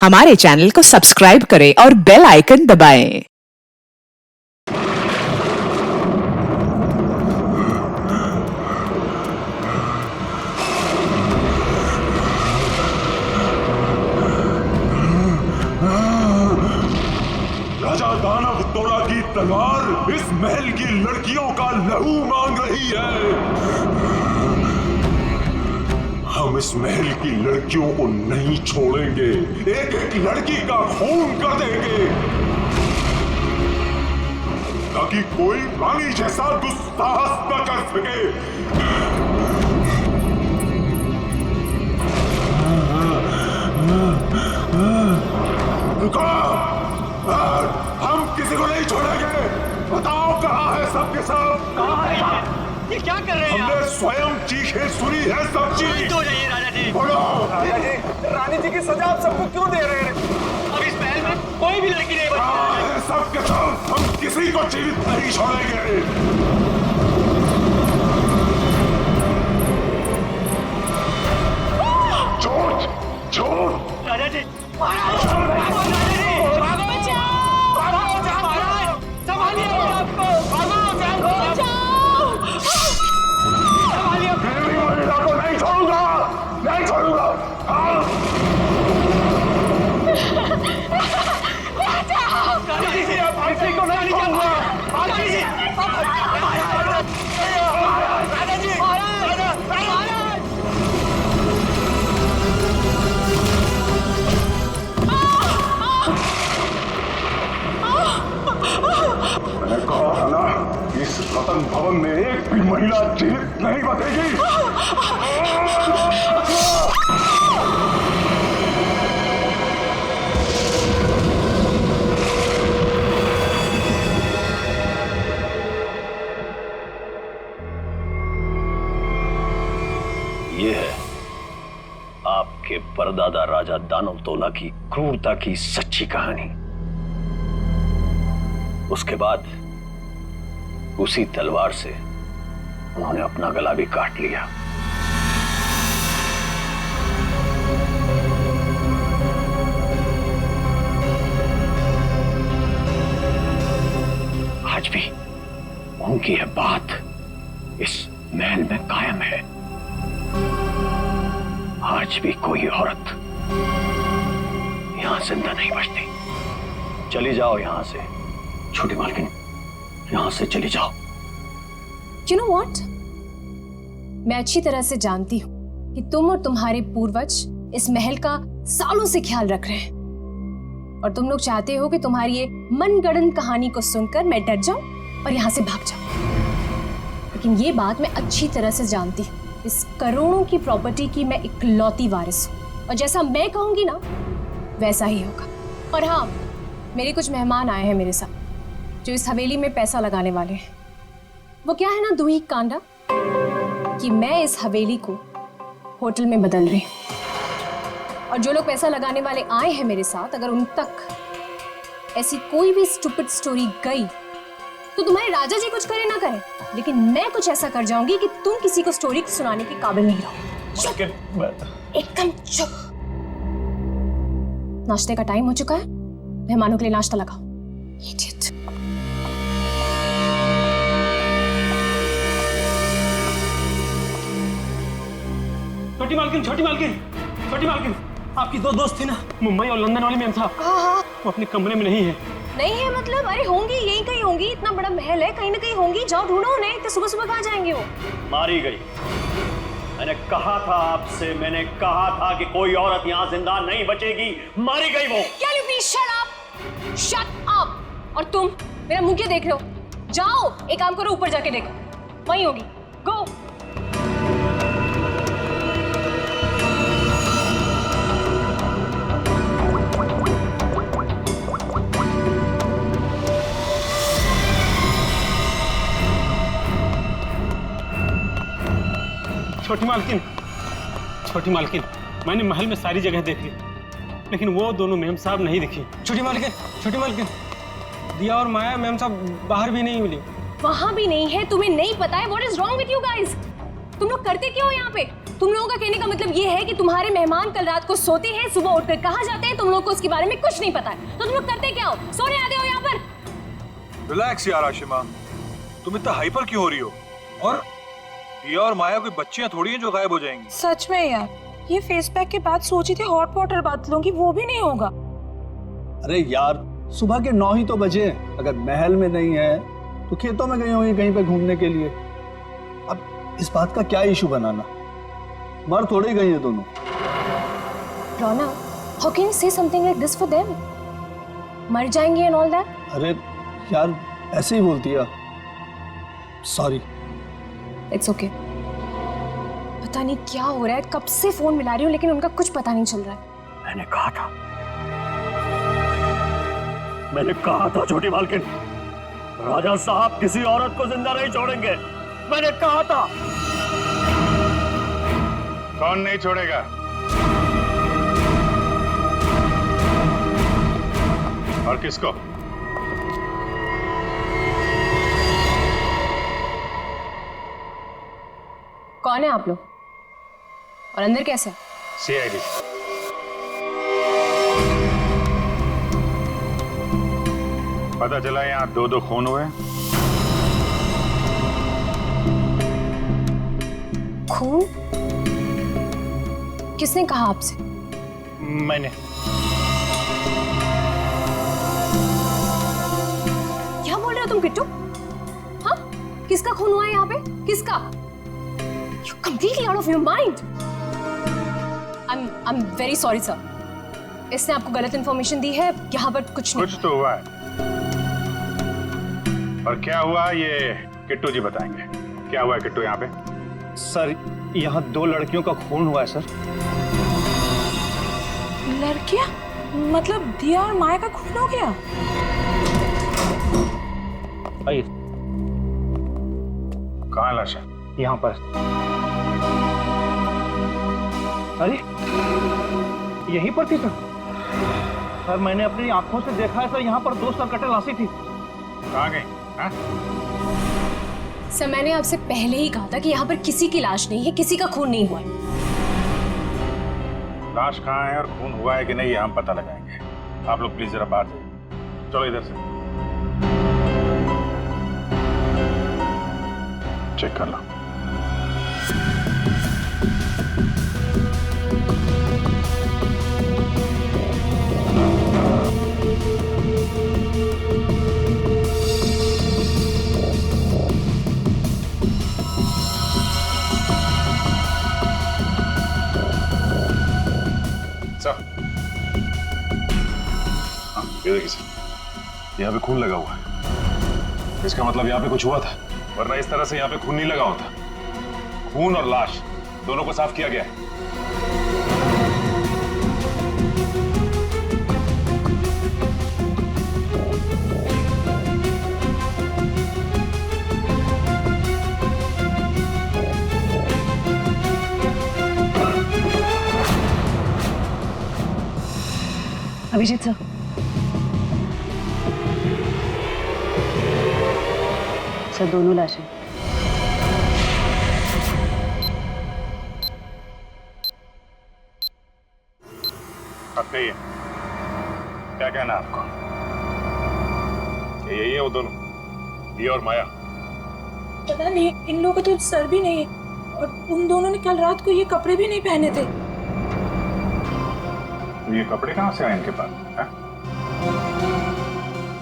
हमारे चैनल को सब्सक्राइब करें और बेल आइकन दबाएं। राजा दानव तोड़ा की तलवार इस महल की लड़कियों का लहू मांग रही है। हम इस महल की लड़कियों को नहीं छोड़ेंगे, एक एक लड़की का खून कर देंगे ताकि कोई रानी जैसा दुस्साहस न कर सके। रुको, हम किसी को नहीं छोड़ेंगे। बताओ कहाँ है सबके सब? कहाँ है ये क्या कर रहे हैं आप? हमने स्वयं चीखें सुनी है सब चीज। शांत हो जाइए राजा जी। बोलो राजा जी, रानी जी की सजा आप सबको क्यों दे रहे हैं? अब इस महल में कोई भी लड़की नहीं बची। कहाँ है सबके सब? हम किसी को जीवित नहीं छोड़ेंगे। झूठ झूठ। राजा जी महाराज, राजा जी महाराज, संभालिए अपने आप को। संभालिए अपने मैं भी महिला को नहीं छोड़ूंगा, नहीं छोड़ूंगा। हाँ। राजा जी, आप किसी को नहीं छोड़ूंगा। राजा जी, राजा जी, महाराज। मैंने कहा था ना, इस रतन भवन में एक भी महिला जीवित नहीं बचेगी। ये है आपके परदादा राजा दानव तोला की क्रूरता की सच्ची कहानी। उसके बाद उसी तलवार से उन्होंने अपना गला भी काट लिया। आज भी उनकी यह बात इस महल में कायम है। आज भी कोई औरत यहां जिंदा नहीं बचती। चली जाओ यहां से छोटी मालकिन, यहां से चली जाओ। You know what? मैं अच्छी तरह से जानती हूँ कि तुम और तुम्हारे पूर्वज इस महल का सालों से ख्याल रख रहे हैं और तुम लोग चाहते हो कि तुम्हारी ये मनगढ़ंत कहानी को सुनकर मैं डर जाऊं और यहाँ से भाग जाऊं। लेकिन ये बात मैं अच्छी तरह से जानती हूँ, इस करोड़ों की प्रॉपर्टी की मैं इकलौती वारिस हूँ और जैसा मैं कहूंगी ना वैसा ही होगा। और हाँ, मेरे कुछ मेहमान आए हैं मेरे साथ जो इस हवेली में पैसा लगाने वाले हैं। वो क्या है ना दूही कांडा कि मैं इस हवेली को होटल में बदल रही हूँ और जो लोग पैसा लगाने वाले आए हैं मेरे साथ, अगर उन तक ऐसी कोई भी स्टूपिड स्टोरी गई तो तुम्हारे राजा जी कुछ करे ना करें, लेकिन मैं कुछ ऐसा कर जाऊंगी कि तुम किसी को स्टोरी सुनाने के काबिल नहीं रहो। चुप, एकदम चुप। नाश्ते का टाइम हो चुका है, मेहमानों के लिए नाश्ता लगाओ। Idiot. छोटी मालकिन, छोटी मालकिन, छोटी मालकिन, आपकी दो दोस्त थी ना, मुंबई और लंदन वाली मैम साहब, वो अपने कमरे में नहीं है। नहीं है मतलब? अरे होंगी, यहीं कहीं होंगी, इतना बड़ा महल है, कहीं ना कहीं होंगी। जाओ ढूंढो उन्हें। इतने सुबह सुबह कहाँ जाएंगे वो? मारी गई। मैंने कहा था आपसे, मैंने कहा था कि कोई औरत यहाँ जिंदा नहीं बचेगी। मारी गई वो। Can you please shut up? Shut up! और तुम मेरा मुंह क्या देख रहे हो? जाओ, एक काम करो, ऊपर जाके देखो, वहीं होगी। गो। छोटी मालकिन, छोटी मालकिन, मैंने महल में सारी जगह देख ली, लेकिन वो दोनों मैम साहब नहीं दिखी। छोटी मालकिन, दिया और माया मैम साहब बाहर भी नहीं मिली। वहां भी नहीं है? तुम्हें नहीं पता है? What is wrong with you guys? तुम लोग करते क्यों हो यहाँ पे? तुम लोगों का कहने का मतलब ये है कि तुम्हारे मेहमान कल रात को सोते हैं, सुबह उठकर कहाँ जाते हैं, तुम लोग को उसके बारे में कुछ नहीं पता है। तो तुम लोग करते क्या हो? सोने आते हो यहाँ पर? रिलैक्स यार आशिमा, तुम इतना हाइपर क्यों हो रही हो? और दिया और माया कोई बच्चियां थोड़ी हैं जो गायब हो जाएंगी। सच में यार, ये फेस पैक के बाद सोची थी हॉट वाटर बात लूंगी, वो भी नहीं होगा। अरे यार, सुबह के 9 ही तो बजे हैं। अगर महल में नहीं है तो खेतों में गई होंगी कहीं पे घूमने के लिए। अब इस बात का क्या इशू बनाना? मर थोड़ी गई है दोनों। रोना, how can you say something like this for them? मर जाएंगे and all that? अरे यार, ऐसे ही बोलती है। सॉरी। It's okay. पता नहीं क्या हो रहा है, कब से फोन मिला रही हूँ लेकिन उनका कुछ पता नहीं चल रहा है। मैंने कहा था छोटी मालकिन, राजा साहब किसी औरत को जिंदा नहीं छोड़ेंगे। मैंने कहा था। कौन नहीं छोड़ेगा? और किसको? कौन है आप लोग? और अंदर कैसे? सीआईडी। पता चला यहाँ 2 खून हुए। खून? किसने कहा आपसे? मैंने। क्या बोल रहे हो तुम किट्टू? हाँ? किसका खून हुआ है यहाँ पे? किसका? You're completely out of your mind. I'm very sorry sir. इसने आपको गलत इंफॉर्मेशन दी है। यहाँ पर कुछ नहीं। कुछ तो हुआ है। और क्या हुआ ये किट्टू जी बताएंगे। क्या हुआ है किट्टू यहाँ पे? सर, यहाँ 2 लड़कियों का खून हुआ है सर। लड़कियां? मतलब दिया और माया का खून हो गया? आइए। कहाँ लाश है? यहाँ पर। अरे यहीं पर थी सर। सर, मैंने अपनी आंखों से देखा है सर, यहाँ पर 2 सरकटे लाशें थी। कहाँ गई? हाँ? सर, मैंने आपसे पहले ही कहा था कि यहाँ पर किसी की लाश नहीं है, किसी का खून नहीं हुआ है। लाश कहाँ है और खून हुआ है कि नहीं ये हम पता लगाएंगे। आप लोग प्लीज जरा बाहर जाइए। चलो इधर से चेक कर लो। ये देखिए सर, यहाँ पे खून लगा हुआ है। इसका मतलब यहाँ पे कुछ हुआ था, वरना इस तरह से यहाँ पे खून नहीं लगा होता। खून और लाश दोनों को साफ किया गया है। अभिजीत सर, दोनों लाशें। अब कहिए, क्या कहना है आपको? यही है वो दोनों, दिया और माया? पता नहीं, इन लोगों को तो सर भी नहीं है और उन दोनों ने कल रात को ये कपड़े भी नहीं पहने थे। ये कपड़े कहाँ से आए इनके पास है?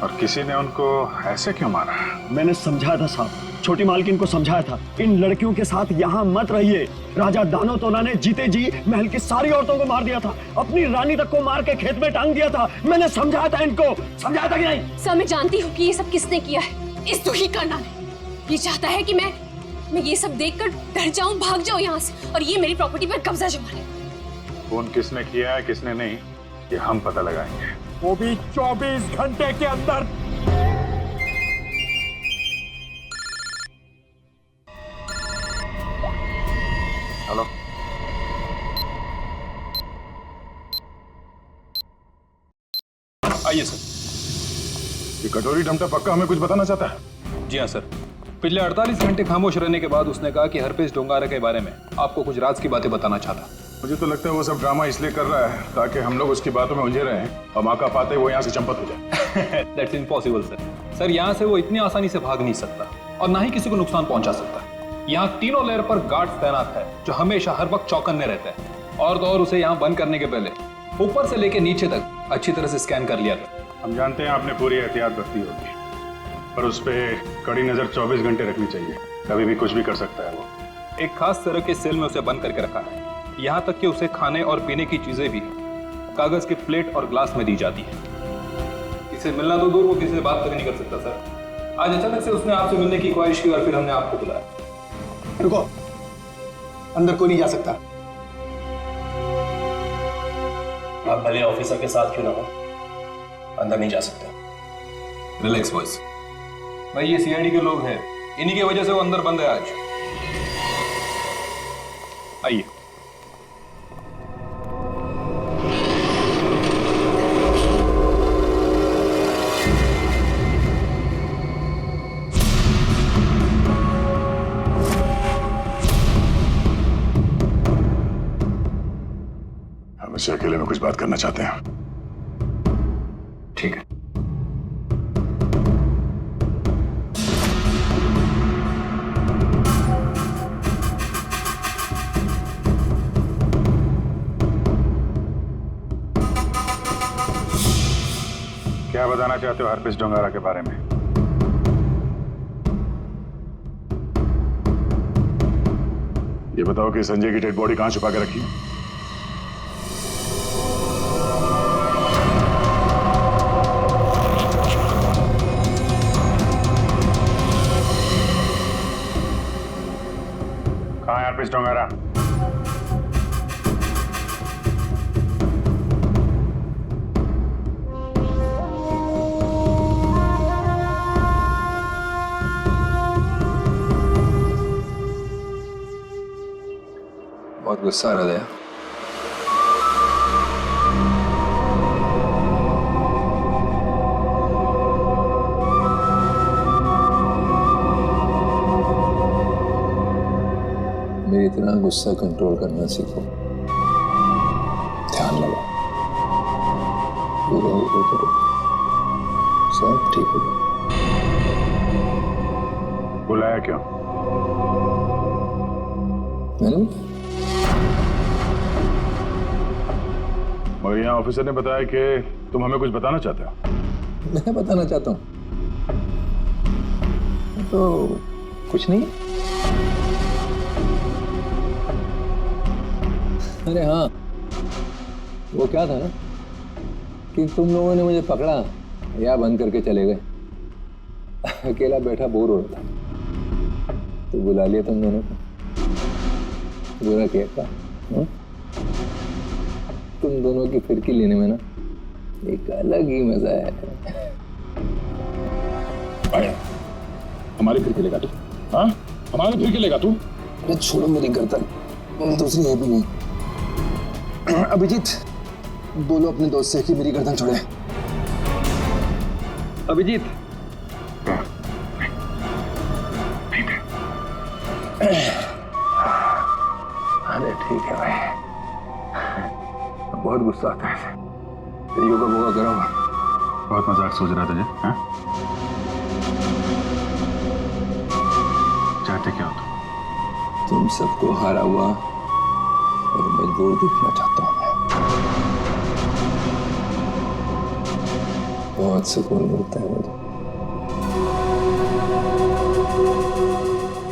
और किसी ने उनको ऐसे क्यों मारा? मैंने समझाया था साहब, छोटी मालकिन को समझाया था, इन लड़कियों के साथ यहाँ मत रहिए। राजा दानोतोला ने जीते जी महल की सारी औरतों को मार दिया था, अपनी रानी तक को मार के खेत में टांग दिया था। मैंने समझाया था इनको, समझाया था कि नहीं? सर, मैं जानती हूँ कि ये सब किसने किया है। इस दुही का नाम है। ये चाहता है कि मैं ये सब देखकर डर जाऊं, भाग जाऊं यहाँ से और ये मेरी प्रॉपर्टी पर कब्जा जमा ले। खून किसने किया है किसने नहीं, ये हम पता लगाएंगे, वो भी 24 घंटे के अंदर। हेलो, आइए सर। ये कटोरी डमटा पक्का हमें कुछ बताना चाहता है? जी हाँ सर, पिछले 48 घंटे खामोश रहने के बाद उसने कहा कि हरपेश डोंगारा के बारे में आपको कुछ राज की बातें बताना चाहता। मुझे तो लगता है वो सब ड्रामा इसलिए कर रहा है ताकि हम लोग उसकी बातों में उलझे रहें और मौका पाते वो यहाँ से चंपत हो जाए। That's impossible sir. सर यहाँ से वो इतनी आसानी से भाग नहीं सकता और ना ही किसी को नुकसान पहुंचा सकता। यहाँ तीनों लेयर पर गार्ड तैनात है जो हमेशा हर वक्त चौकन्ने रहते हैं। और तो और उसे यहाँ बंद करने के पहले ऊपर से लेके नीचे तक अच्छी तरह से स्कैन कर लिया था। हम जानते हैं आपने पूरी एहतियात बरती होगी, पर उस पर कड़ी नजर 24 घंटे रखनी चाहिए। कभी भी कुछ भी कर सकता है वो। एक खास तरह के सेल में उसे बंद करके रखा है। यहाँ तक कि उसे खाने और पीने की चीजें भी कागज के प्लेट और ग्लास में दी जाती है। किसे मिलना तो दूर, वो किसी से बात तक नहीं कर सकता सर। आज अचानक से उसने आपसे मिलने की ख्वाहिश की और फिर हमने आपको बुलाया। रुको, अंदर कोई नहीं जा सकता। आप भले ऑफिसर के साथ क्यों ना हो, अंदर नहीं जा सकते। रिलैक्स बॉयज, भाई ये सीआईडी के लोग हैं, इन्हीं की वजह से वो अंदर बंद है आज। आइए। हम इससे अकेले में कुछ बात करना चाहते हैं। ठीक है। क्या बताना चाहते हो हरपेश डोंगारा के बारे में? ये बताओ कि संजय की डेड बॉडी कहां छुपा के रखी? कहां है हरपेश डोंगारा? बहुत गुस्सा आ रहा है। मेरी तरह गुस्सा कंट्रोल करना सीखो, ध्यान लगाओ, पूरा वो करो, सब ठीक हो जाएगा। बुलाया क्यों? मैंने मगर यहाँ ऑफिसर ने बताया कि तुम हमें कुछ बताना चाहते हो। मैं बताना चाहता हूँ तो कुछ नहीं। अरे हाँ, वो क्या था ना कि तुम लोगों ने मुझे पकड़ा या बंद करके चले गए। अकेला बैठा बोर हो रहा था तो बुला लिया तुम दोनों को। बुरा क्या था? तुम दोनों की फिरकी लेने में ना एक अलग ही मजा है। हमारी फिरकी लेगा तू? हाँ, हमारी फिरकी लेगा तू? अरे छोड़ो मेरी गर्दन, दूसरी है भी नहीं। अभिजीत, बोलो अपने दोस्त से कि मेरी गर्दन छोड़े। अभिजीत, अरे ठीक है भाई, बहुत गुस्सा आता है। योगा वोगा करो। बहुत मजाक सोच रहा तुझे? हाँ? चाहते क्या हो तुम सबको हारा हुआ और मजबूर दिखना चाहता हूं मैं। बहुत सुकून मिलता है मुझे।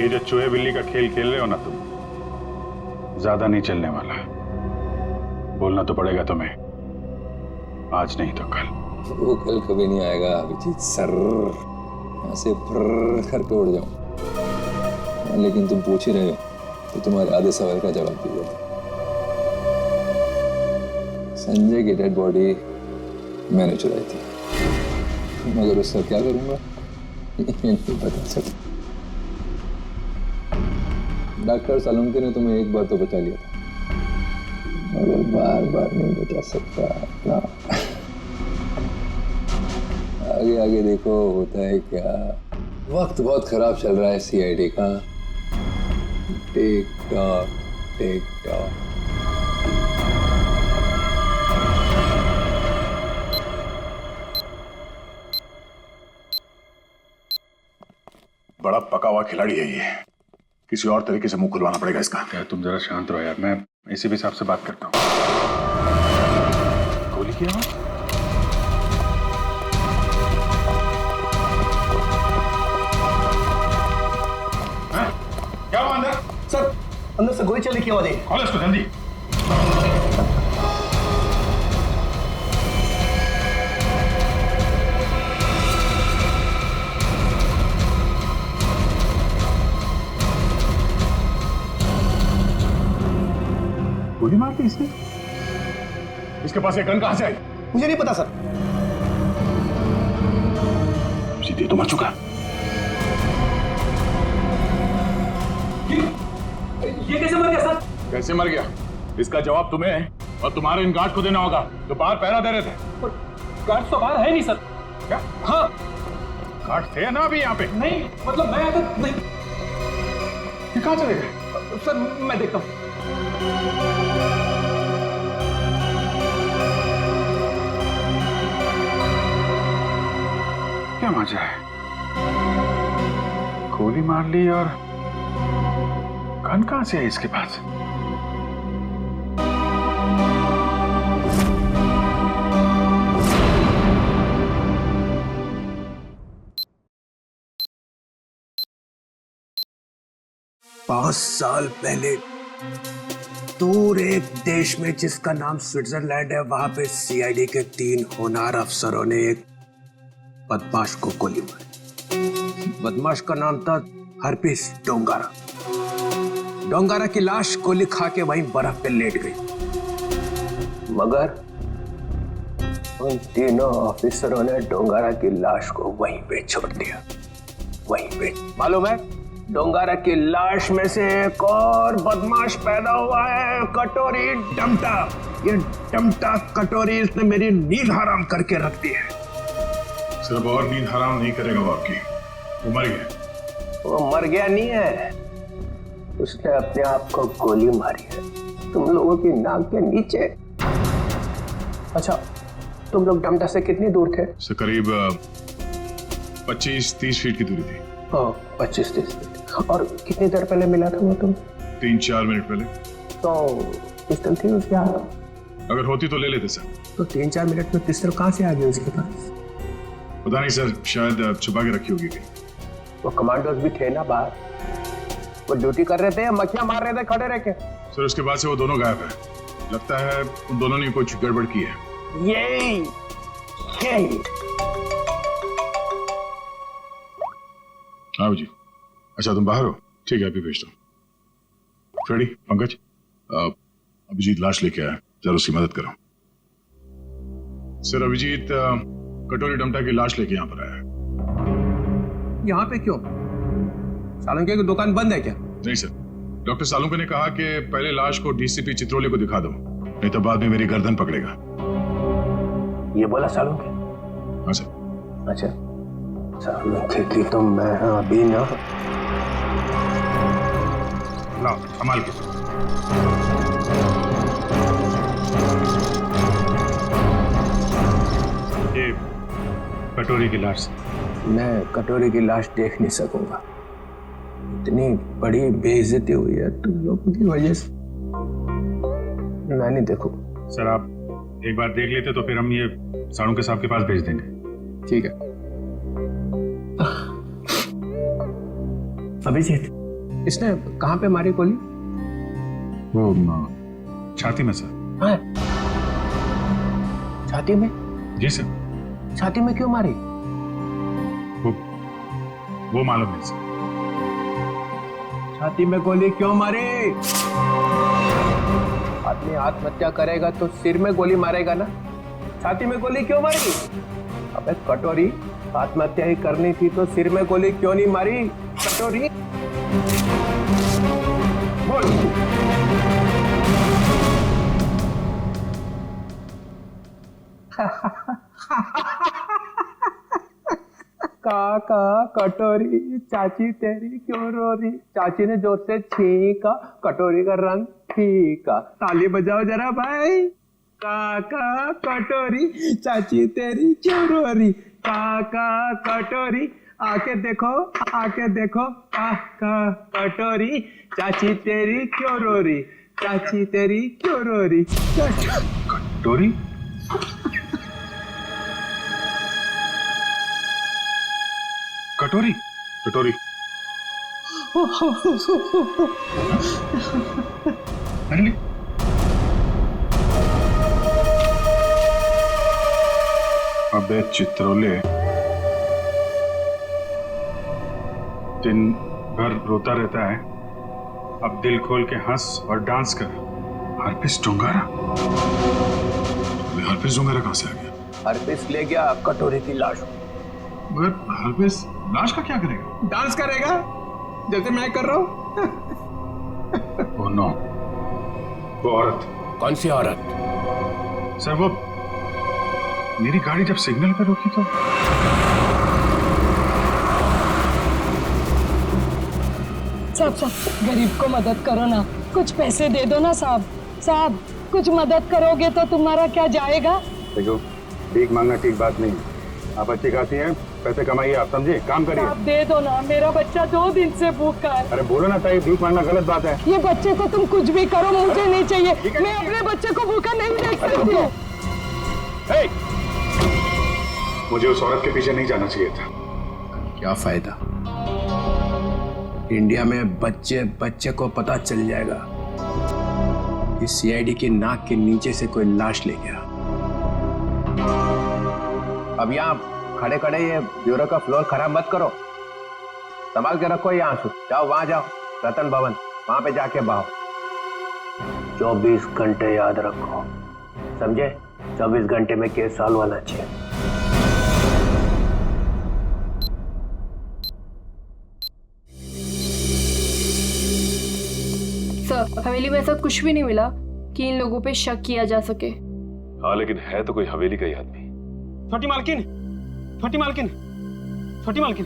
ये जो चूहे बिल्ली का खेल खेल रहे हो ना तुम, ज्यादा नहीं चलने वाला। बोलना तो पड़ेगा तुम्हें, आज नहीं तो कल। वो कल कभी नहीं आएगा अभिजीत सर। यहाँ से फर्र करके उड़ जाऊं। लेकिन तुम पूछ ही रहे हो तो तुम्हारे आधे सवाल का जवाब दे देता। संजय की डेड बॉडी मैंने चुराई थी, मगर उसका क्या करूंगा ये नहीं बता सकता। डॉक्टर सालुंके ने तुम्हें एक बार तो बचा लिया था, मगर बार बार नहीं बचा सकता ना। आगे आगे देखो होता है क्या। वक्त बहुत खराब चल रहा है सीआईडी का। Tick tock tick tock. बड़ा पका हुआ खिलाड़ी है ये, किसी और तरीके से मुंह खुलवाना पड़ेगा इसका। क्या तुम जरा शांत रहो यार, मैं एसीपी साहब से बात करता हूँ। गोली की आवाज? क्या हुआ अंदर? सर अंदर से गोली चलने की आवाज आई। खोलो इसको जल्दी। गोली मार दी इसने? इसके पास ये गन कहां से आई? मुझे नहीं पता सर। सीधे तो मर चुका है। ये कैसे मर गया सर? कैसे मर गया इसका जवाब तुम्हें और तुम्हारे इन गार्ड को देना होगा जो बाहर पहरा दे रहे थे। गार्ड तो बाहर है नहीं सर। क्या? हाँ गार्ड थे ना अभी यहाँ पे? नहीं, मतलब मैं तो नहीं। ये कहाँ चले गए? सर मैं देखता हूँ। क्या मजा है, गोली मार ली और गन कहां से है इसके पास? पांच साल पहले दूर एक देश में जिसका नाम स्विट्जरलैंड है, वहां पे सीआईडी के 3 होनहार अफसरों ने एक बदमाश को गोली मारी। बदमाश का नाम था हरपिस डोंगारा। डोंगारा की लाश गोली खा के वहीं बर्फ पे लेट गई, मगर उन तीनों ऑफिसरों ने डोंगारा की लाश को वहीं पे छोड़ दिया। वहीं पे मालूम है, डोंगारा की लाश में से एक और बदमाश पैदा हुआ है, कटोरी डमटा। ये डमटा कटोरी इसने मेरी नींद हराम करके रख दी है। सिर्फ और नींद हराम नहीं करेगा वो आपकी, वो मर गया। वो मर गया नहीं है, उसने अपने आप को गोली मारी है तुम लोगों की नाक के नीचे। अच्छा, तुम लोग डमटा से कितनी दूर थे? से करीब 25-30 फीट की दूरी थी। 25-30 फीट। और कितनी देर पहले मिला था वो तुम? 3-4 मिनट पहले। तो पिस्टल थी उसके हाथ? अगर होती तो ले लेते सर। तो 3-4 मिनट में पिस्टल कहाँ से आ गई उसके पास? पता नहीं सर, शायद छुपा के रखी होगी कहीं। वो कमांडोज भी थे ना बाहर, वो ड्यूटी कर रहे थे या मक्खियां मार रहे थे खड़े रह के? सर उसके बाद से वो दोनों गायब है। लगता है उन दोनों ने कुछ गड़बड़ की है। यही आओ जी। अच्छा तुम बाहर हो? ठीक है, अभी भेजता हूँ। फ्रेडी, पंकज, अभिजीत लाश लेके आया, जरा उसकी मदद करो। सर अभिजीत कटोरी डमटा की लाश लेके यहाँ पर आया है। यहाँ पे क्यों? सालुंके की दुकान बंद है क्या? नहीं सर, डॉक्टर सालुंके ने कहा कि पहले लाश को डीसीपी चित्रोले को दिखा दो, नहीं तो बाद में मेरी गर्दन पकड़ेगा। ये बोला सालुंके? हाँ सर। अच्छा, सालुंके की तो मैं अभी ना। लाओ संभाल के। ये कटोरी की लाश। मैं कटोरी की लाश देख नहीं सकूंगा, इतनी बड़ी बेइज्जती हुई है तुम लोगों की वजह से। मैं नहीं देखूंगा। सर आप एक बार देख लेते तो फिर हम ये सालुंके साहब के पास भेज देंगे। ठीक है। अभिजीत, इसने कहाँ पे मारी गोली? वो छाती में सर। हाँ? छाती में? जी सर। छाती में क्यों मारी? वो मालूम नहीं सर। छाती में गोली क्यों मारी? आदमी आत्महत्या करेगा तो सिर में गोली मारेगा ना, छाती में गोली क्यों मारी? अबे कटोरी, आत्महत्या ही करनी थी तो सिर में गोली क्यों नहीं मारी? कटोरी बोल। काका कटोरी चाची तेरी क्यों रो रही। चाची ने जोर से छींका, कटोरी का रंग फीका। ताली बजाओ जरा भाई। काका कटोरी चाची तेरी क्यों रो रही। काका कटोरी आके देखो काका कटोरी चाची तेरी क्यों रो रही। चाची तेरी क्यों रो रही। कटोरी कटोरी कटोरी अरे अबे चित्रोले, दिन भर रोता रहता है, अब दिल खोल के हंस और डांस कर। हरपिस डोंगारा? हरपिस डोंगारा कहां से आ गया? हरपिस ले गया कटोरी की लाश। मगर हरपिस लाश का क्या करेगा? डांस करेगा जैसे मैं कर रहा हूँ। ओह नो, वो औरत। कौन सी औरत? सर वो मेरी गाड़ी जब सिग्नल पे रुकी तो साहब गरीब को मदद करो ना, कुछ पैसे दे दो ना साहब कुछ मदद करोगे तो तुम्हारा क्या जाएगा। देखो, भीख मांगना ठीक बात नहीं। आप अच्छी खाती हैं, पैसे कमाइए, आप समझे, काम करिए। आप दे दो ना, मेरा बच्चा 2 दिन से भूखा है। अरे बोलो ना ताई, भीख मांगना गलत बात है। ये बच्चे को तुम कुछ भी करो, मुझे नहीं चाहिए। मैं अपने बच्चे को भूखा नहीं देख सकती। मुझे उस औरत के पीछे नहीं जाना चाहिए था। क्या फायदा, इंडिया में बच्चे को पता चल जाएगा कि सीआईडी की नाक के नीचे से कोई लाश ले गया। अब यहाँ खड़े खड़े ये ब्यूरो का फ्लोर खराब मत करो, संभाल के रखो। यहाँ से जाओ, वहां जाओ, रतन भवन, वहां पे जाके बहाओ। 24 घंटे याद रखो, समझे? 24 घंटे में केस सॉल्व होना चाहिए। सर, हवेली में ऐसा कुछ भी नहीं मिला कि इन लोगों पे शक किया जा सके। हाँ, लेकिन है तो कोई हवेली का ही आदमी। छोटी मालकिन,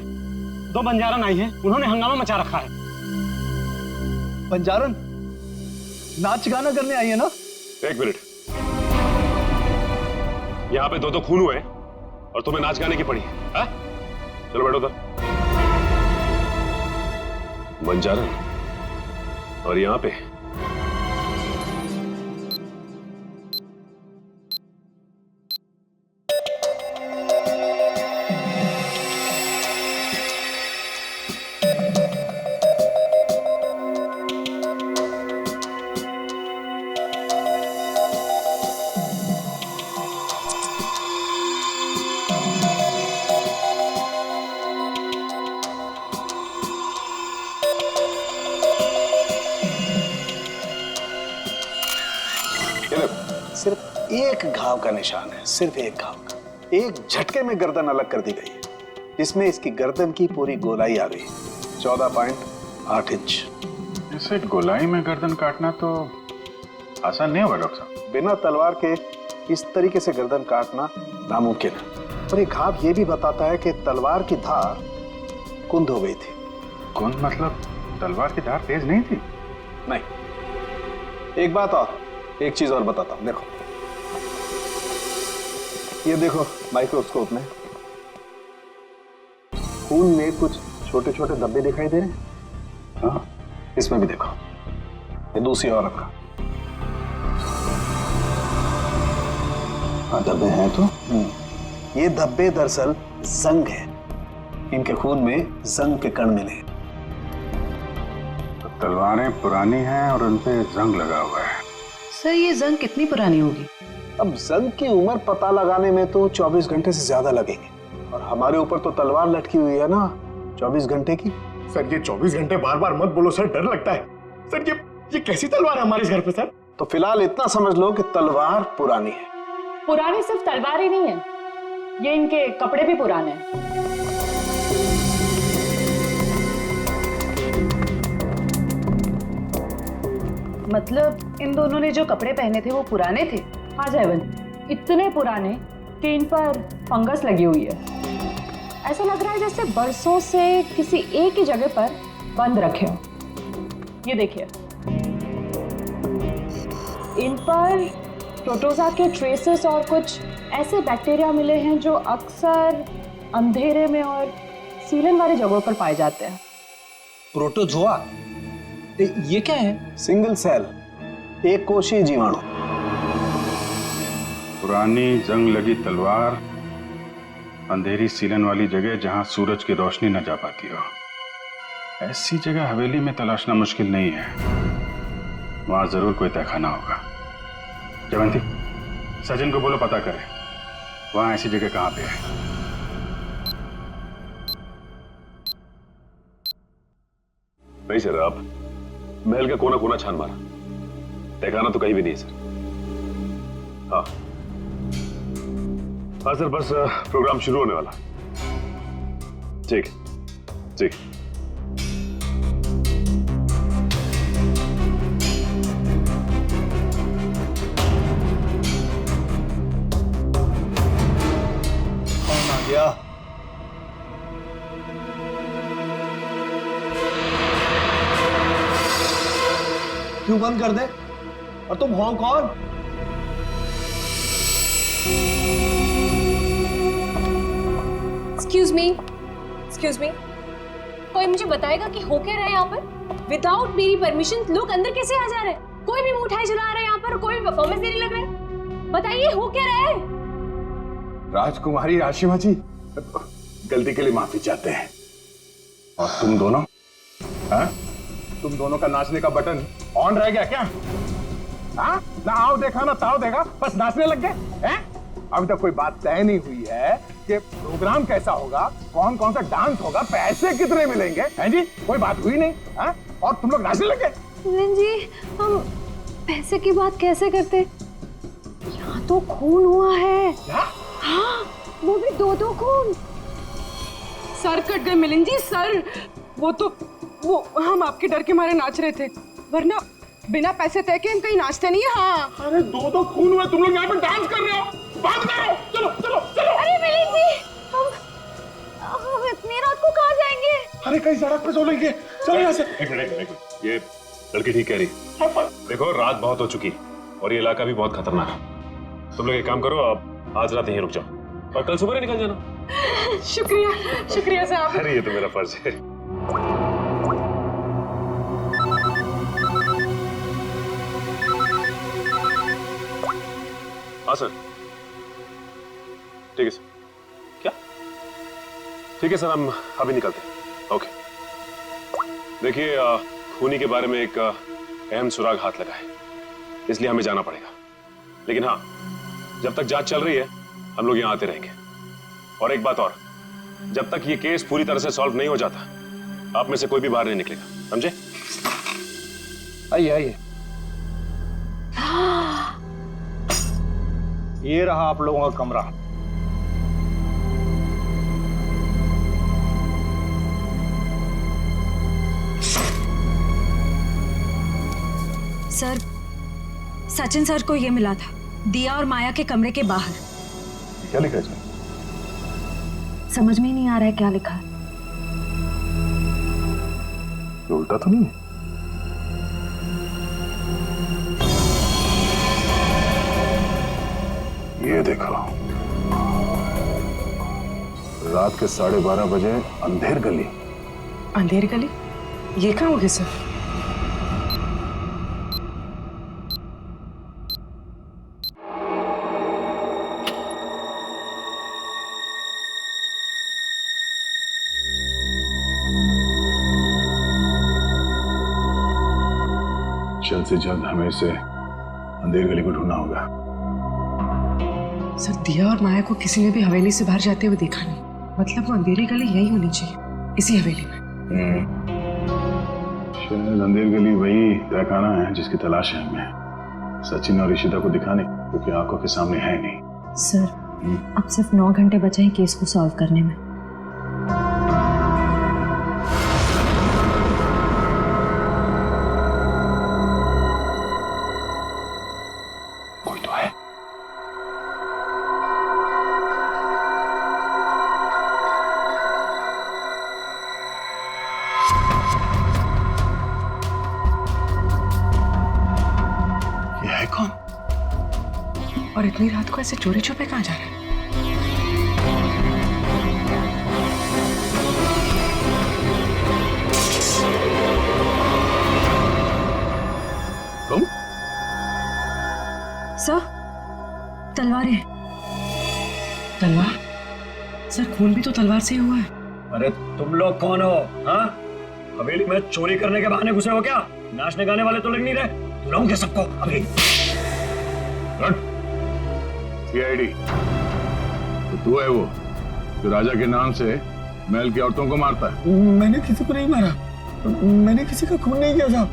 2 बंजारन आई हैं, उन्होंने हंगामा मचा रखा है। बंजारन नाच गाना करने आई है ना? एक मिनट, यहाँ पे 2 खून हुए और तुम्हें नाच गाने की पड़ी है? चलो बैठो तो। बंजारन और यहाँ पे सिर्फ एक घाव का निशान है, सिर्फ एक घाव का। एक झटके में गर्दन अलग कर दी गई है, जिसमें इसकी गर्दन की पूरी गोलाई आ गई, 14.8 इंच। इसे गोलाई में गर्दन काटना तो आसान नहीं होगा डॉक्टर साहब। बिना तलवार के इस तरीके से गर्दन काटना नामुमकिन है। और ये घाव ये भी बताता है कि तलवार की धार कुंद हो गई थी। कुंद मतलब तलवार की धार तेज नहीं थी? नहीं। एक बात और, एक चीज और बताता हूं, देखो ये देखो माइक्रोस्कोप में खून में कुछ छोटे छोटे धब्बे दिखाई दे रहे हैं। हाँ, इसमें भी देखो, ये दूसरी औरत का। हाँ, धब्बे हैं तो। ये धब्बे दरअसल जंग है, इनके खून में जंग के कण मिले। तो तलवारें पुरानी हैं और उन पे जंग लगा हुआ है। सर, ये जंग कितनी पुरानी होगी? अब जंग की उम्र पता लगाने में तो 24 घंटे से ज्यादा लगेंगे, और हमारे ऊपर तो तलवार लटकी हुई है ना 24 घंटे की। सर, ये 24 घंटे बार बार मत बोलो सर, डर लगता है। सर, ये कैसी तलवार है हमारे घर पे सर? तो फिलहाल इतना समझ लो कि तलवार पुरानी है। पुरानी सिर्फ तलवार ही नहीं है, ये इनके कपड़े भी पुराने हैं। मतलब इन दोनों ने जो कपड़े पहने थे वो पुराने थे? हाँ जयवंत, इतने पुराने कि इन पर फंगस लगी हुई है। ऐसा लग रहा है जैसे बरसों से किसी एक ही जगह पर बंद रखे हो। ये देखिए, इन पर प्रोटोजा के ट्रेसेस और कुछ ऐसे बैक्टीरिया मिले हैं जो अक्सर अंधेरे में और सीलन वाली जगहों पर पाए जाते हैं। प्रोटोजोआ, ये क्या है? सिंगल सेल, एक कोशीय जीवाणु। पुरानी जंग लगी तलवार, अंधेरी सीलन वाली जगह जहां सूरज की रोशनी न जा पाती हो। ऐसी जगह हवेली में तलाशना मुश्किल नहीं है, वहां जरूर कोई तहखाना होगा। जयवंती, सचिन को बोलो पता करे वहां ऐसी जगह कहां पे है। नहीं सर, आप महल का कोना कोना छान मारा, तहखाना तो कहीं भी नहीं है सर। हाँ हाँ सर, बस प्रोग्राम शुरू होने वाला। ठीक ठीक। कौन आ गया? क्यों बंद कर दे? और तुम हो कौन? एक्सक्यूज मी, कोई मुझे बताएगा कि हो क्या रहा है यहाँ पर? विदाउट मेरी परमिशन लोग अंदर कैसे आ जा रहे हैं? कोई भी मिठाई जला रहा है यहाँ पर, कोई भी परफॉर्मेंस देने लग रहा है। बताइए हो क्या रहा है? राजकुमारी आशिमा जी, गलती के लिए माफी चाहते हैं। और तुम दोनों, हाँ? तुम दोनों का नाचने का बटन ऑन रह गया क्या? हाँ? ना आओ देखा ना ताओ देखा, बस नाचने लग गए हैं? अभी तक कोई बात तय नहीं हुई है कि प्रोग्राम कैसा होगा, कौन कौन सा डांस होगा, पैसे कितने मिलेंगे, हैं जी? कोई बात हुई नहीं, हाँ? और तुम लोग नाचने लग गए। मिलन जी, हम पैसे की बात कैसे करते? यहाँ तो खून हुआ है। क्या? हाँ, वो भी 2-2 खून। सर कट गए मिलन जी, सर। वो हम आपके डर के मारे नाच रहे थे, वरना बिना पैसे तय के हम कहीं नाचते नहीं है। हाँ। अरे 2-2 खून हुए, तुम लोग यहाँ पे डांस कर रहे हो, बात करो, चलो चलो चलो। अरे मिलन जी, हम इतनी रात को कहाँ जाएंगे? अरे कहीं सड़क पे सो लेंगे, चलो यहाँ से। एक मिनट, ये लड़की ठीक कह रही। देखो रात बहुत हो चुकी और ये इलाका भी बहुत खतरनाक है। तुम लोग एक काम करो, आप आज रात यहीं रुक जाओ और कल सुबह निकल जाना। शुक्रिया साहब। अरे ये तो मेरा फर्ज है। हाँ सर, ठीक है सर। क्या? ठीक है सर, हम अभी निकलते हैं। ओके। देखिए, खूनी के बारे में एक अहम सुराग हाथ लगा है, इसलिए हमें जाना पड़ेगा। लेकिन हाँ, जब तक जांच चल रही है हम लोग यहाँ आते रहेंगे। और एक बात और, जब तक ये केस पूरी तरह से सॉल्व नहीं हो जाता, आप में से कोई भी बाहर नहीं निकलेगा, समझे? आइए आइए। ये रहा आप लोगों का कमरा। सर, सचिन सर को ये मिला था, दिया और माया के कमरे के बाहर। क्या लिखा है इसमें? समझ में ही नहीं आ रहा है क्या लिखा है। ये उल्टा तो नहीं है? ये देखो, रात के 12:30 बजे अंधेर गली। अंधेर गली? ये कहाँ होगी सर? जल्द से जल्द हमें इसे अंधेर गली को ढूंढना होगा। सर, दिया और माया को किसी ने भी हवेली से बाहर जाते हुए देखा नहीं, मतलब वो अंधेरी गली यही होनी चाहिए, इसी हवेली में। शायद अंधेर गली वही तहखाना है जिसकी तलाश है हमें। सचिन और ईशिता को दिखाने, क्योंकि आंखों के सामने है नहीं। सर, अब सिर्फ 9 घंटे बचे हैं केस को सॉल्व करने में। कोई तो है। इतनी रात को ऐसे चोरी छुपे कहाँ जा रहे हैं? तुम? सर, तलवारें। तलवार? सर खून भी तो तलवार से ही हुआ है। अरे तुम लोग कौन हो? हाँ, हवेली में चोरी करने के बहाने घुसे हो क्या? नाचने गाने वाले तो लग नहीं रहे। बुलाऊं क्या सबको अभी? सीआईडी तो तू है वो जो राजा के नाम से महल की औरतों को मारता है? मैंने किसी को नहीं मारा, मैंने किसी का खून नहीं किया साहब।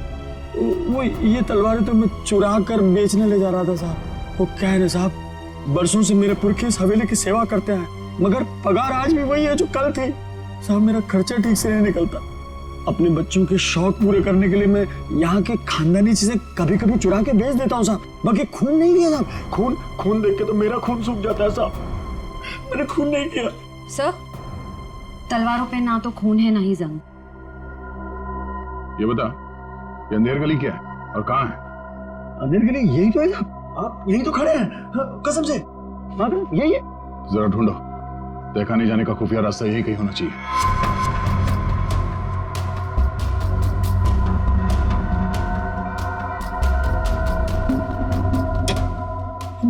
वो ये तलवारें तो मैं चुरा कर बेचने ले जा रहा था साहब। वो क्या है ना साहब, बरसों से मेरे पुरखे इस हवेली की सेवा करते हैं, मगर पगार आज भी वही है जो कल थी साहब। मेरा खर्चा ठीक से नहीं निकलता। अपने बच्चों के शौक पूरे करने के लिए मैं यहाँ के खानदानी चीजें कभी कभी चुरा के बेच देता हूँ साहब, बाकी खून नहीं किया साहब। खून देख के तो मेरा खून सूख जाता है साहब। मैंने खून नहीं किया। सर, तलवारों पे ना तो खून है ना ही जंग। ये बता, ये अंधेर गली क्या है और कहाँ है? अंधेर गली यही तो है साहब, आप यही तो खड़े हैं। हाँ, कसम से यही है। जरा ढूंढो, देखा नहीं जाने का खुफिया रास्ता यही कहीं होना चाहिए।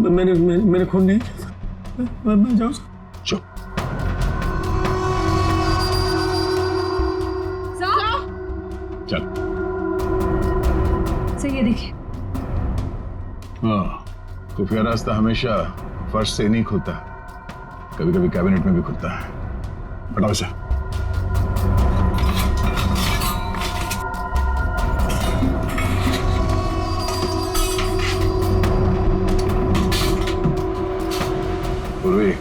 मैंने खून नहीं किया। मैं जाऊँ? चुप। चल। सर ये देखिए। हाँ, खुफिया रास्ता हमेशा फर्श से नहीं खुलता, कभी कभी कैबिनेट में भी खुलता है। हटाओ इसे। पूर्वी,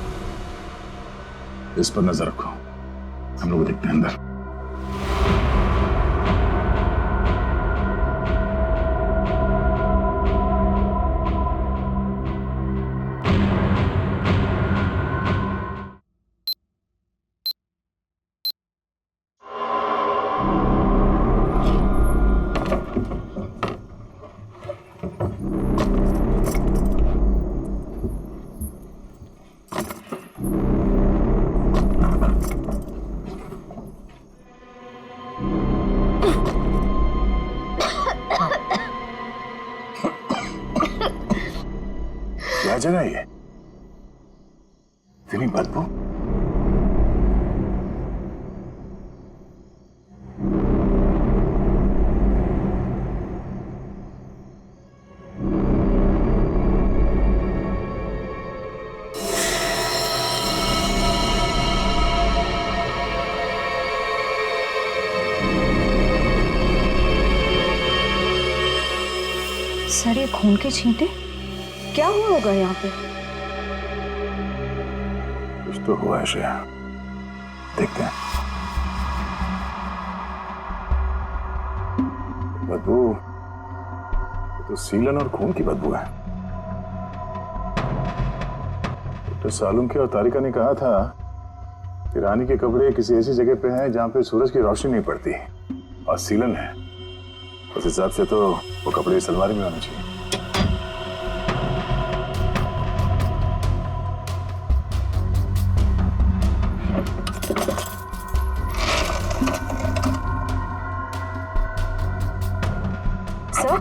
इस पर नजर रखो, हम लोग देखते हैं अंदर। क्या जगह है ये? इतनी बदबू। सर ये खून के छींटे क्या हुआ होगा यहाँ पे? कुछ तो हुआ है श्रेया, देखते हैं। बदबू तो सीलन और खून की बदबू है। तो सालुंखे और तारिका ने कहा था कि रानी के कपड़े किसी ऐसी जगह पे हैं जहां पे सूरज की रोशनी नहीं पड़ती, और सीलन है। उस हिसाब से तो वो कपड़े इस अलमारी में होने चाहिए। सर,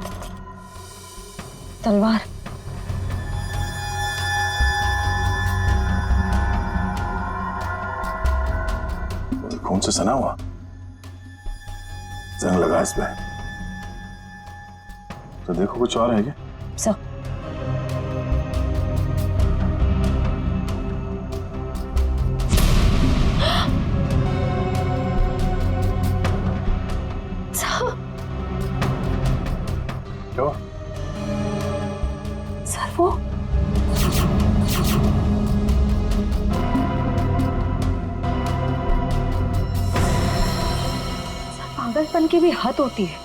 तलवार। खून से सना हुआ, जंग लगा इस पे। तो देखो कुछ और है क्या? सर, क्या? सर वो पागलपन की भी हद होती है।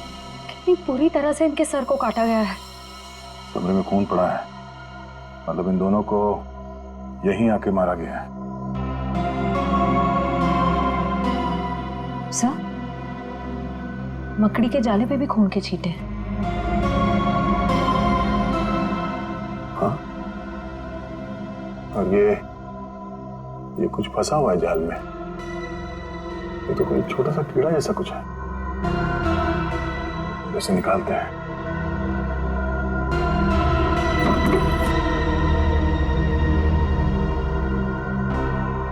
कितनी पूरी तरह से इनके सर को काटा गया है। कमरे में खून पड़ा है, मतलब इन दोनों को यहीं आके मारा गया है। सर, मकड़ी के जाले पे भी खून के छींटे हैं। हाँ? और ये कुछ फंसा हुआ है जाल में। ये तो कोई छोटा सा कीड़ा जैसा कुछ है, जैसे निकालते हैं।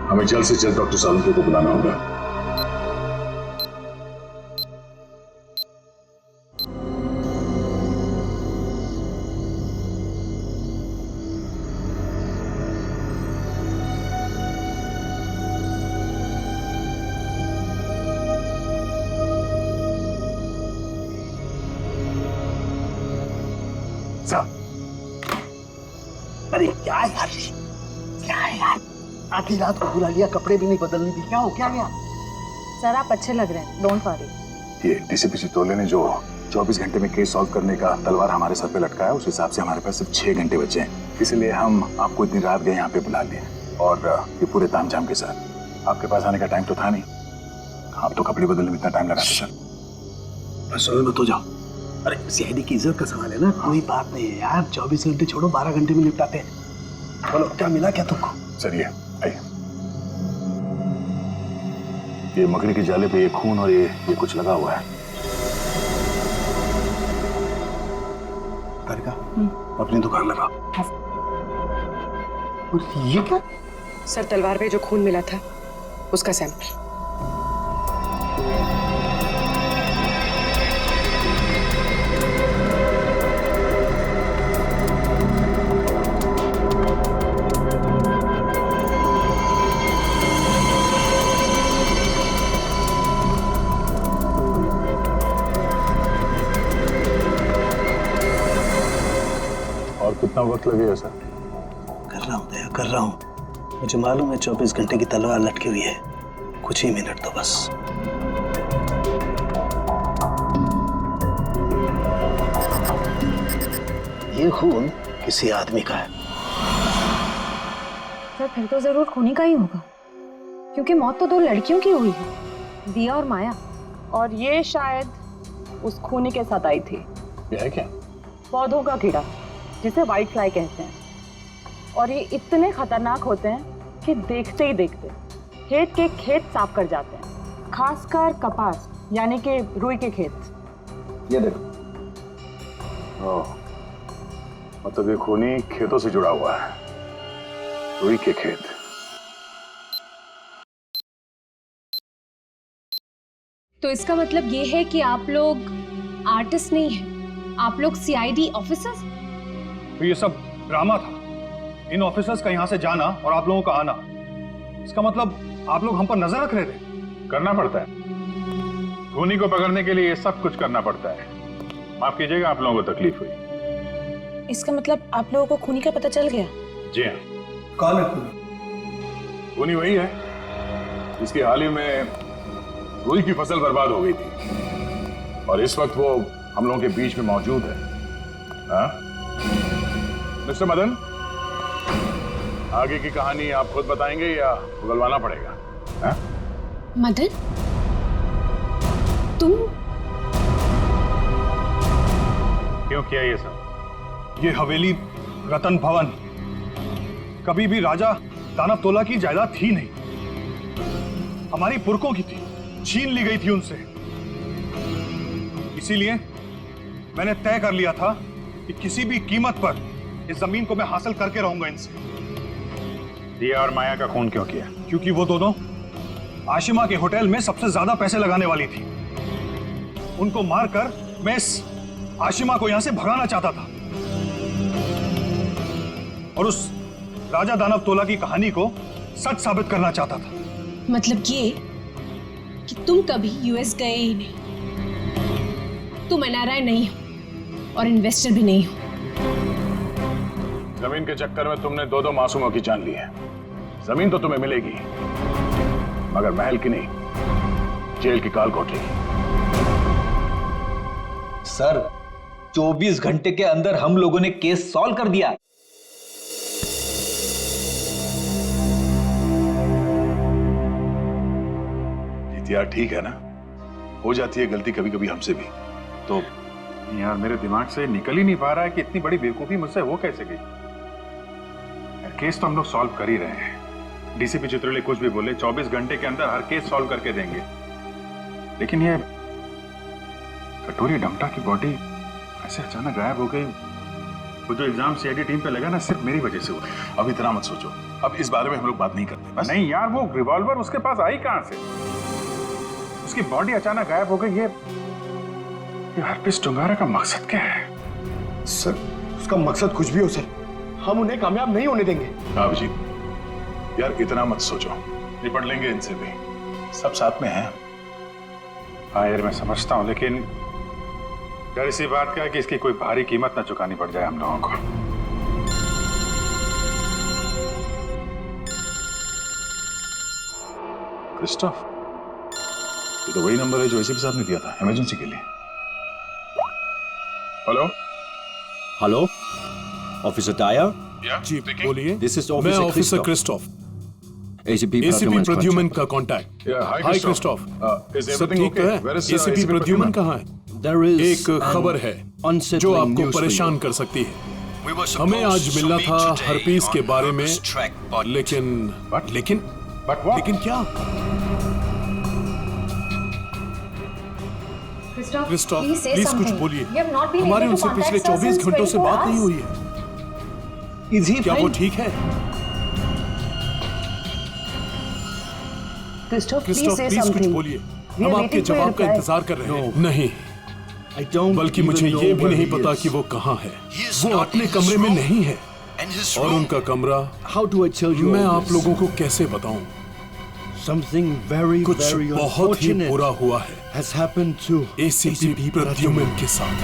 हमें जल्द से जल्द डॉक्टर सालुंके को बुलाना होगा। अरे क्या यार, क्या है यार, आधी रात को बुला लिया, कपड़े भी नहीं बदलने दी, क्या हो क्या गया? सर आप अच्छे लग रहे हैं, डोंट वरी। ये डीसीपी चितौले ने जो 24 घंटे में केस सॉल्व करने का तलवार हमारे सर पे लटकाया, उस हिसाब से हमारे पास सिर्फ 6 घंटे बचे हैं। इसलिए हम आपको इतनी रात गए यहाँ पे बुला लिए, और ये पूरे तामझाम के साथ। आपके पास आने का टाइम तो था नहीं, आप तो कपड़े बदलने में इतना टाइम लगाते सर। बस मत हो जाओ। अरे सीआईडी की इज्जत का सवाल है ना, कोई बात नहीं है यार, 24 घंटे छोड़ो, 12 घंटे में निपटाते हैं। बोलो क्या मिला क्या तुमको? सर ये आइए, ये मकड़ी के जाले पे ये खून और ये कुछ लगा हुआ है। का अपनी दुकान लगा। और ये क्या? सर तलवार पे जो खून मिला था उसका सैंपल। कितना वक्त लगेगा सर? कर रहा हूँ दया, कर रहा हूँ। मुझे मालूम है 24 घंटे की तलवार लटकी हुई है, कुछ ही मिनट तो बस। ये खून किसी आदमी का है। सर फिर तो जरूर खूनी का ही होगा, क्योंकि मौत तो 2 लड़कियों की हुई है, दिया और माया। और ये शायद उस खूनी के साथ आई थी। ये है क्या? पौधों का कीड़ा जिसे व्हाइट फ्लाई कहते हैं, और ये इतने खतरनाक होते हैं कि देखते ही देखते खेत के खेत साफ कर जाते हैं, खासकर कपास यानी कि रुई के खेत। ये देखो, मतलब ये खूनी खेतों से जुड़ा हुआ है, रुई के खेत। तो इसका मतलब ये है कि आप लोग आर्टिस्ट नहीं हैं, आप लोग सीआईडी ऑफिसर्स? तो ये सब ड्रामा था, इन ऑफिसर्स का यहाँ से जाना और आप लोगों का आना। इसका मतलब आप लोग हम पर नजर रख रहे थे। करना पड़ता है, खूनी को पकड़ने के लिए ये सब कुछ करना पड़ता है। माफ कीजिएगा आप लोगों को तकलीफ हुई। इसका मतलब आप लोगों को खूनी का पता चल गया? जी हाँ। कौन है खूनी? खूनी वही है जिसकी हाल ही में रुई की फसल बर्बाद हो गई थी, और इस वक्त वो हम लोगों के बीच में मौजूद है। हाँ? मिस्टर मदन, आगे की कहानी आप खुद बताएंगे या उगलवाना पड़ेगा? हाँ? मदन, तुम क्यों किया ये सब? ये हवेली रतन भवन कभी भी राजा दानव तोला की जायदाद थी नहीं, हमारी पुरखों की थी, छीन ली गई थी उनसे। इसीलिए मैंने तय कर लिया था कि किसी भी कीमत पर इस जमीन को मैं हासिल करके रहूंगा इनसे। दिया और माया का खून क्यों किया? क्योंकि वो दोनों आशिमा के होटल में सबसे ज्यादा पैसे लगाने वाली थी। उनको मारकर मैं इस आशिमा को यहां से भगाना चाहता था और उस राजा दानव तोला की कहानी को सच साबित करना चाहता था। मतलब ये कि तुम कभी यूएस गए ही नहीं, तुम एनआरआई नहीं हो और इन्वेस्टर भी नहीं हो। जमीन के चक्कर में तुमने 2 मासूमों की जान ली है। जमीन तो तुम्हें मिलेगी, मगर महल की नहीं, जेल की काल कोठरी। सर 24 घंटे के अंदर हम लोगों ने केस सॉल्व कर दिया। यार ठीक है ना, हो जाती है गलती कभी कभी हमसे भी। तो यार मेरे दिमाग से निकल ही नहीं पा रहा है कि इतनी बड़ी बेवकूफी मुझसे हो कैसे गई। केस तो हम लोग सॉल्व कर ही रहे हैं। डीसीपी चित्रोले कुछ भी बोले, 24 घंटे के अंदर हर केस सॉल्व करके देंगे। लेकिन ये कटोरी डमटा की बॉडी ऐसे अचानक गायब हो गई, वो जो इल्जाम सीआईडी टीम पे लगा ना, सिर्फ मेरी वजह से हुआ। अब इतना मत सोचो, अब इस बारे में हम लोग बात नहीं करते बस। नहीं यार, वो रिवॉल्वर उसके पास आई कहां से? उसकी बॉडी अचानक गायब हो गई। ये हरपिस टुंगारा का मकसद क्या है? सर, उसका मकसद कुछ भी हो सर, हम उन्हें कामयाब नहीं होने देंगे। अभिजीत यार, इतना मत सोचो, निपट लेंगे इनसे भी, सब साथ में हैं। हाँ यार, मैं समझता हूँ, लेकिन डर इसी बात का है कि इसकी कोई भारी कीमत ना चुकानी पड़ जाए हम लोगों को। क्रिस्टोफ, ये तो वही नंबर है जो एसीपी साहब ने दिया था इमरजेंसी के लिए। Hello hello, officer Dyer. जी बोलिए। दिस इज मैं ऑफिसर क्रिस्टोफ, एसीपी प्रद्युमन का कांटेक्ट। हाय क्रिस्टोफ, सब ठीक है? एसीपी प्रद्युमन कहाँ है? एक खबर है जो आपको परेशान कर सकती है। हमें आज मिलना था हरपीस के बारे में, लेकिन क्या? क्रिस्टोफ प्लीज कुछ बोलिए। हमारी उनसे पिछले 24 घंटों से बात नहीं हुई है। क्या वो ठीक है? क्रिस्टोफ प्लीज कुछ बोलिए, हम आपके जवाब का इंतजार कर रहे हैं। नहीं, बल्कि मुझे ये भी नहीं पता कि वो कहाँ है। वो अपने कमरे में नहीं है, और उनका कमरा मैं आप लोगों को कैसे बताऊं? कुछ बहुत ही बुरा हुआ है एसीपी प्रद्युमन के साथ।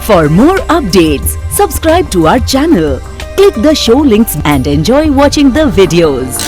For more updates, subscribe to our channel, click the show links and enjoy watching the videos.